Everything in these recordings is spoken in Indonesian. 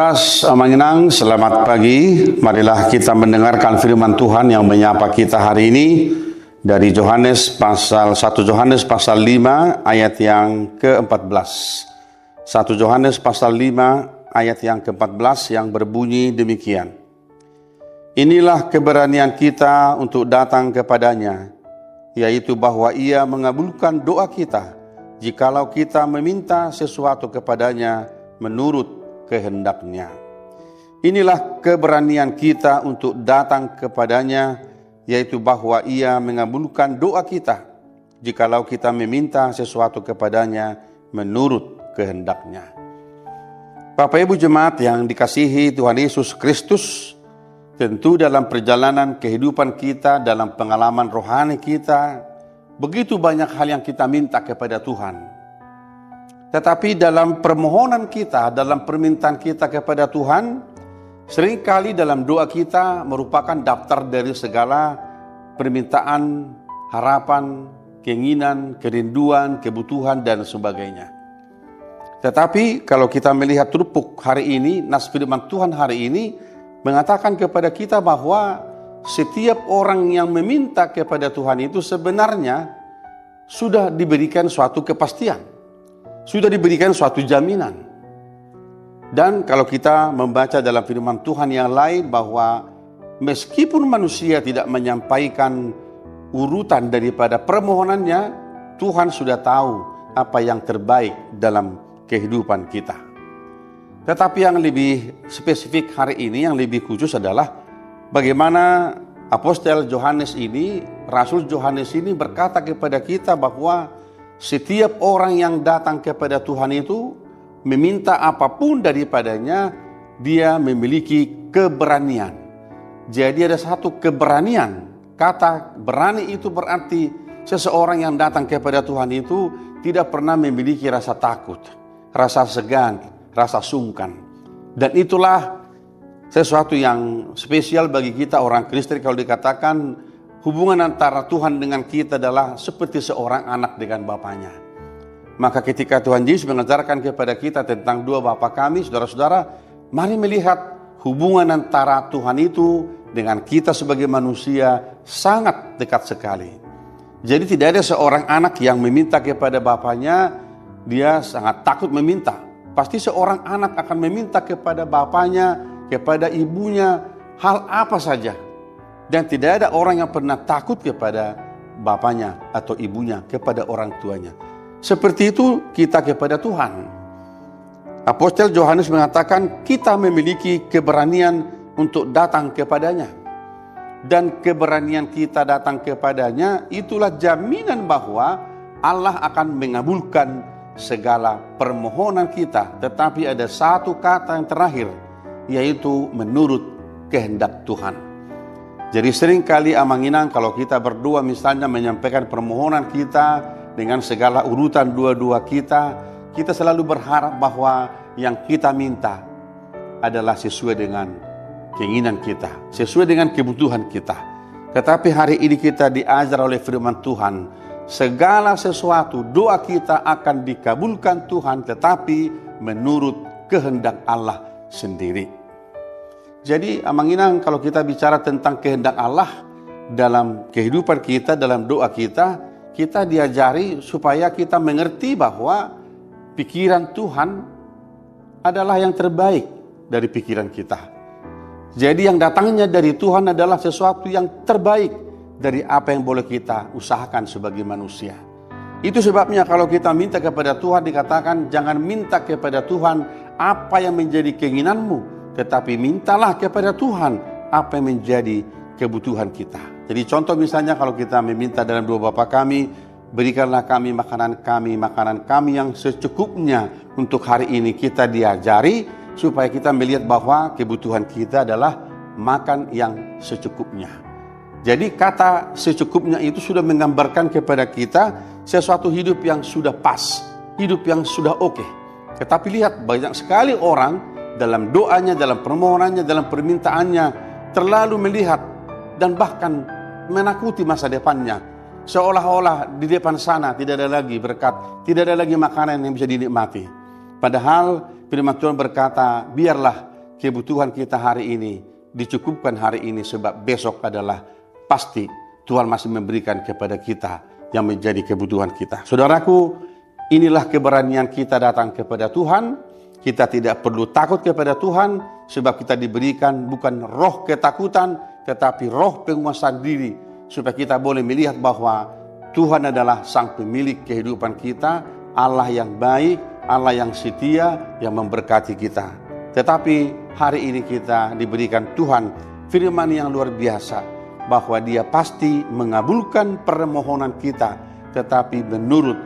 Sahabat Amanginang, selamat pagi. Marilah kita mendengarkan firman Tuhan yang menyapa kita hari ini dari 1 Yohanes pasal 5 ayat yang ke-14. 1 Yohanes pasal 5 ayat yang ke-14 yang berbunyi demikian. Inilah keberanian kita untuk datang kepadanya, yaitu bahwa Ia mengabulkan doa kita jikalau kita meminta sesuatu kepadanya menurut kehendaknya. Inilah keberanian kita untuk datang kepadanya, yaitu bahwa Ia mengabulkan doa kita jikalau kita meminta sesuatu kepadanya menurut kehendaknya. Bapak Ibu jemaat yang dikasihi Tuhan Yesus Kristus, tentu dalam perjalanan kehidupan kita, dalam pengalaman rohani kita, begitu banyak hal yang kita minta kepada Tuhan. Tetapi dalam permohonan kita, dalam permintaan kita kepada Tuhan, seringkali dalam doa kita merupakan daftar dari segala permintaan, harapan, keinginan, kerinduan, kebutuhan, dan sebagainya. Tetapi kalau kita melihat rupuk hari ini, nas firman Tuhan hari ini mengatakan kepada kita bahwa setiap orang yang meminta kepada Tuhan itu sebenarnya sudah diberikan suatu kepastian. Sudah diberikan suatu jaminan. Dan kalau kita membaca dalam firman Tuhan yang lain bahwa meskipun manusia tidak menyampaikan urutan daripada permohonannya, Tuhan sudah tahu apa yang terbaik dalam kehidupan kita. Tetapi yang lebih spesifik hari ini, yang lebih khusus adalah bagaimana Apostel Yohanes ini, Rasul Yohanes ini berkata kepada kita bahwa setiap orang yang datang kepada Tuhan itu meminta apapun daripadanya, dia memiliki keberanian. Jadi ada satu keberanian. Kata berani itu berarti seseorang yang datang kepada Tuhan itu tidak pernah memiliki rasa takut, rasa segan, rasa sungkan. Dan itulah sesuatu yang spesial bagi kita orang Kristen kalau dikatakan hubungan antara Tuhan dengan kita adalah seperti seorang anak dengan bapaknya. Maka ketika Tuhan Yesus mengajarkan kepada kita tentang dua bapa kami, saudara-saudara, mari melihat hubungan antara Tuhan itu dengan kita sebagai manusia sangat dekat sekali. Jadi tidak ada seorang anak yang meminta kepada bapaknya, dia sangat takut meminta. Pasti seorang anak akan meminta kepada bapaknya, kepada ibunya, hal apa saja. Dan tidak ada orang yang pernah takut kepada bapaknya atau ibunya, kepada orang tuanya. Seperti itu kita kepada Tuhan. Apostel Yohanes mengatakan kita memiliki keberanian untuk datang kepadanya. Dan keberanian kita datang kepadanya itulah jaminan bahwa Allah akan mengabulkan segala permohonan kita. Tetapi ada satu kata yang terakhir, yaitu menurut kehendak Tuhan. Jadi seringkali Amanginang kalau kita berdoa misalnya menyampaikan permohonan kita dengan segala urutan dua-dua kita selalu berharap bahwa yang kita minta adalah sesuai dengan keinginan kita, sesuai dengan kebutuhan kita. Tetapi hari ini kita diajar oleh firman Tuhan, segala sesuatu doa kita akan dikabulkan Tuhan, tetapi menurut kehendak Allah sendiri. Jadi Amanginang kalau kita bicara tentang kehendak Allah dalam kehidupan kita, dalam doa kita diajari supaya kita mengerti bahwa pikiran Tuhan adalah yang terbaik dari pikiran kita. Jadi yang datangnya dari Tuhan adalah sesuatu yang terbaik dari apa yang boleh kita usahakan sebagai manusia. Itu sebabnya kalau kita minta kepada Tuhan dikatakan jangan minta kepada Tuhan apa yang menjadi keinginanmu, tetapi mintalah kepada Tuhan apa yang menjadi kebutuhan kita. Jadi contoh misalnya kalau kita meminta dalam doa Bapa kami, berikanlah kami makanan kami yang secukupnya untuk hari ini. Kita diajari supaya kita melihat bahwa kebutuhan kita adalah makan yang secukupnya. Jadi kata secukupnya itu sudah menggambarkan kepada kita sesuatu hidup yang sudah pas, hidup yang sudah oke. Tetapi lihat banyak sekali orang dalam doanya, dalam permohonannya, dalam permintaannya terlalu melihat dan bahkan menakuti masa depannya. Seolah-olah di depan sana tidak ada lagi berkat, tidak ada lagi makanan yang bisa dinikmati. Padahal firman Tuhan berkata, biarlah kebutuhan kita hari ini dicukupkan hari ini, sebab besok adalah pasti Tuhan masih memberikan kepada kita yang menjadi kebutuhan kita. Saudaraku, inilah keberanian kita datang kepada Tuhan. Kita tidak perlu takut kepada Tuhan, sebab kita diberikan bukan roh ketakutan, tetapi roh penguasaan diri, supaya kita boleh melihat bahwa Tuhan adalah sang pemilik kehidupan kita, Allah yang baik, Allah yang setia, yang memberkati kita. Tetapi hari ini kita diberikan Tuhan firman yang luar biasa, bahwa Dia pasti mengabulkan permohonan kita, tetapi menurut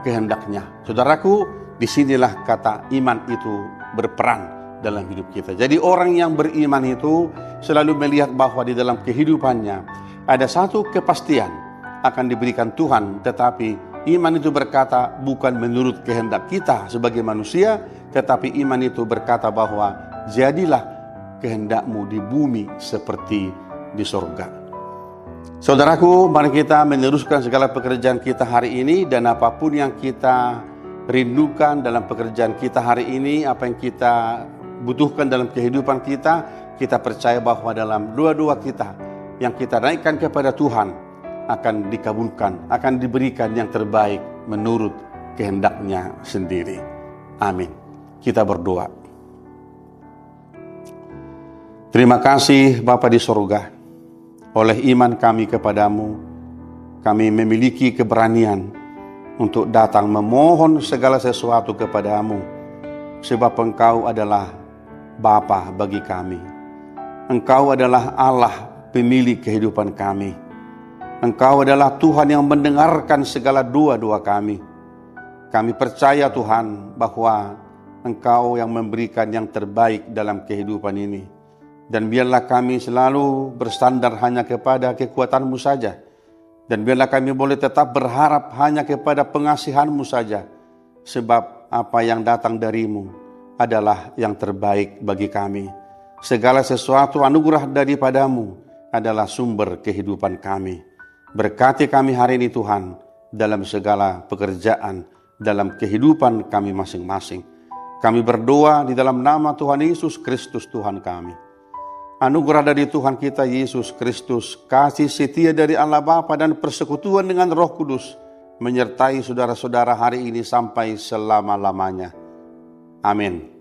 kehendaknya. Saudaraku, disinilah kata iman itu berperan dalam hidup kita. Jadi orang yang beriman itu selalu melihat bahwa di dalam kehidupannya ada satu kepastian akan diberikan Tuhan, tetapi iman itu berkata bukan menurut kehendak kita sebagai manusia, tetapi iman itu berkata bahwa jadilah kehendakmu di bumi seperti di surga. Saudaraku, mari kita meneruskan segala pekerjaan kita hari ini, dan apapun yang kita rindukan dalam pekerjaan kita hari ini, apa yang kita butuhkan dalam kehidupan kita, kita percaya bahwa dalam doa-doa kita yang kita naikkan kepada Tuhan akan dikabulkan, akan diberikan yang terbaik menurut kehendaknya sendiri. Amin. Kita berdoa. Terima kasih Bapa di surga. Oleh iman kami kepadamu, kami memiliki keberanian untuk datang memohon segala sesuatu kepadamu, sebab Engkau adalah Bapa bagi kami. Engkau adalah Allah pemilik kehidupan kami. Engkau adalah Tuhan yang mendengarkan segala doa-doa kami. Kami percaya Tuhan bahwa Engkau yang memberikan yang terbaik dalam kehidupan ini. Dan biarlah kami selalu bersandar hanya kepada kekuatan-Mu saja. Dan biarlah kami boleh tetap berharap hanya kepada pengasihan-Mu saja. Sebab apa yang datang dari-Mu adalah yang terbaik bagi kami. Segala sesuatu anugerah daripada-Mu adalah sumber kehidupan kami. Berkati kami hari ini Tuhan, dalam segala pekerjaan, dalam kehidupan kami masing-masing. Kami berdoa di dalam nama Tuhan Yesus Kristus Tuhan kami. Anugerah dari Tuhan kita Yesus Kristus, kasih setia dari Allah Bapa dan persekutuan dengan Roh Kudus menyertai saudara-saudara hari ini sampai selama-lamanya. Amin.